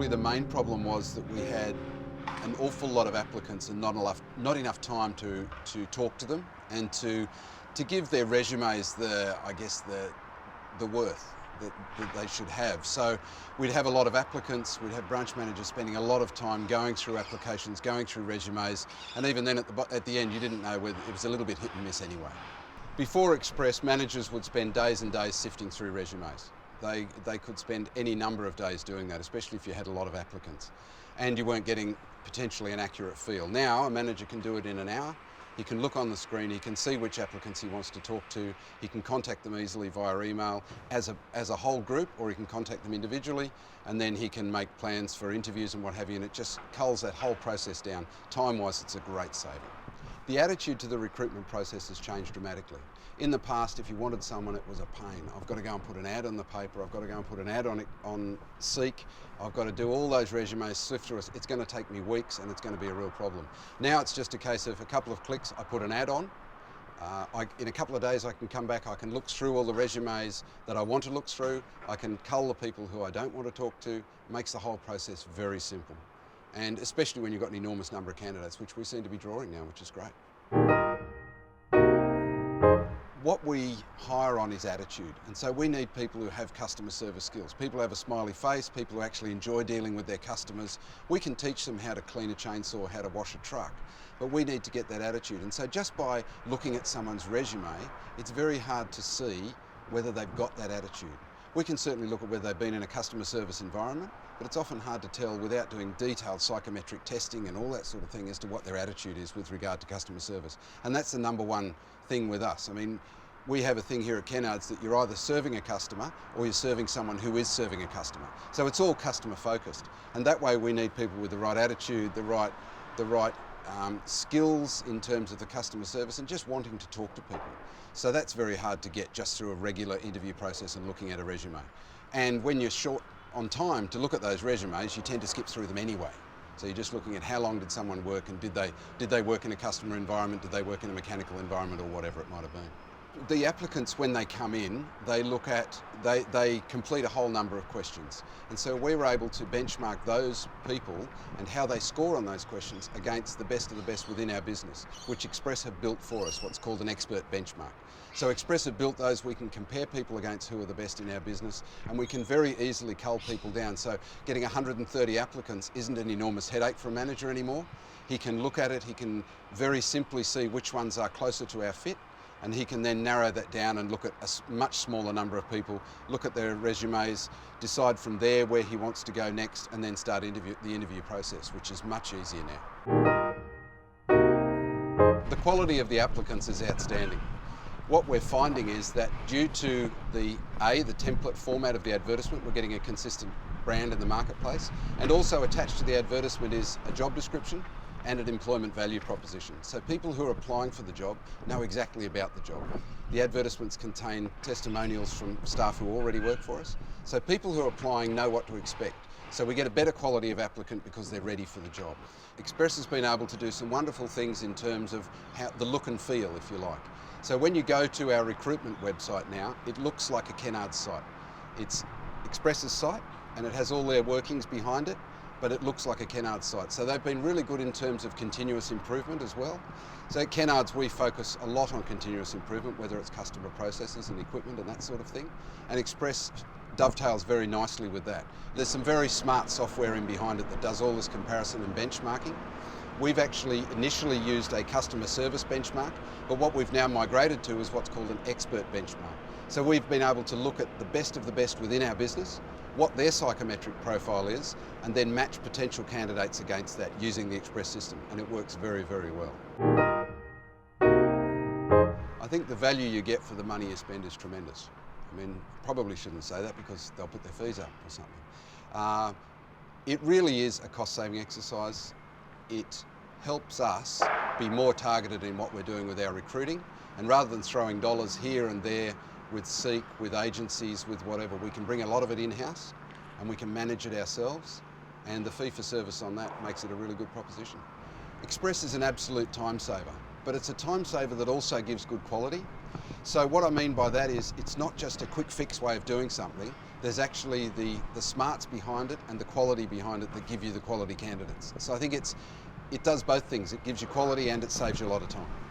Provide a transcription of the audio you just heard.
probably the main problem was that we had an awful lot of applicants and not enough time to talk to them and to give their resumes the worth that they should have. So we'd have a lot of applicants, we'd have branch managers spending a lot of time going through applications, going through resumes, and even then at the end you didn't know whether it was a little bit hit and miss anyway. Before Express, managers would spend days and days sifting through resumes. They could spend any number of days doing that, especially if you had a lot of applicants and you weren't getting potentially an accurate feel. Now a manager can do it in an hour. He can look on the screen, he can see which applicants he wants to talk to, he can contact them easily via email as a whole group, or he can contact them individually, and then he can make plans for interviews and what have you, and it just culls that whole process down. Time-wise, it's a great saving. The attitude to the recruitment process has changed dramatically. In the past, if you wanted someone, it was a pain. I've got to go and put an ad on the paper, I've got to go and put an ad on Seek, I've got to do all those resumes, sift through it. It's going to take me weeks and it's going to be a real problem. Now it's just a case of a couple of clicks, I put an ad on. In a couple of days I can come back, I can look through all the resumes that I want to look through, I can cull the people who I don't want to talk to. It makes the whole process very simple. And especially when you've got an enormous number of candidates, which we seem to be drawing now, which is great. What we hire on is attitude, and so we need people who have customer service skills. People who have a smiley face, people who actually enjoy dealing with their customers. We can teach them how to clean a chainsaw, how to wash a truck, but we need to get that attitude. And so just by looking at someone's resume, it's very hard to see whether they've got that attitude. We can certainly look at whether they've been in a customer service environment, but it's often hard to tell without doing detailed psychometric testing and all that sort of thing as to what their attitude is with regard to customer service. And that's the number one thing with us. I mean, we have a thing here at Kennards that you're either serving a customer or you're serving someone who is serving a customer. So it's all customer focused. And that way we need people with the right attitude, the right skills in terms of the customer service and just wanting to talk to people. So that's very hard to get just through a regular interview process and looking at a resume. And when you're short on time to look at those resumes, you tend to skip through them anyway. So you're just looking at how long did someone work and did they work in a customer environment, did they work in a mechanical environment or whatever it might have been. The applicants, when they come in, they complete a whole number of questions. And so we were able to benchmark those people and how they score on those questions against the best of the best within our business, which Express have built for us, what's called an expert benchmark. So Express have built those, we can compare people against who are the best in our business, and we can very easily cull people down. So getting 130 applicants isn't an enormous headache for a manager anymore. He can look at it, he can very simply see which ones are closer to our fit, and he can then narrow that down and look at a much smaller number of people, look at their resumes, decide from there where he wants to go next, and then start the interview process, which is much easier now. The quality of the applicants is outstanding. What we're finding is that due to the template format of the advertisement, we're getting a consistent brand in the marketplace, and also attached to the advertisement is a job description and an employment value proposition. So people who are applying for the job know exactly about the job. The advertisements contain testimonials from staff who already work for us. So people who are applying know what to expect. So we get a better quality of applicant because they're ready for the job. Express has been able to do some wonderful things in terms of the look and feel, if you like. So when you go to our recruitment website now, it looks like a Kennards site. It's Express's site and it has all their workings behind it, but it looks like a Kennards site. So they've been really good in terms of continuous improvement as well. So at Kennards we focus a lot on continuous improvement, whether it's customer processes and equipment and that sort of thing. And Express dovetails very nicely with that. There's some very smart software in behind it that does all this comparison and benchmarking. We've actually initially used a customer service benchmark, but what we've now migrated to is what's called an expert benchmark. So we've been able to look at the best of the best within our business, what their psychometric profile is, and then match potential candidates against that using the Express system, and it works very, very well. I think the value you get for the money you spend is tremendous. I mean, probably shouldn't say that because they'll put their fees up or something. It really is a cost-saving exercise. It helps us be more targeted in what we're doing with our recruiting, and rather than throwing dollars here and there with Seek, with agencies, with whatever, we can bring a lot of it in-house and we can manage it ourselves, and the fee for service on that makes it a really good proposition. Express is an absolute time saver, but it's a time saver that also gives good quality. So what I mean by that is it's not just a quick fix way of doing something. There's actually the smarts behind it and the quality behind it that give you the quality candidates. So I think it does both things. It gives you quality and it saves you a lot of time.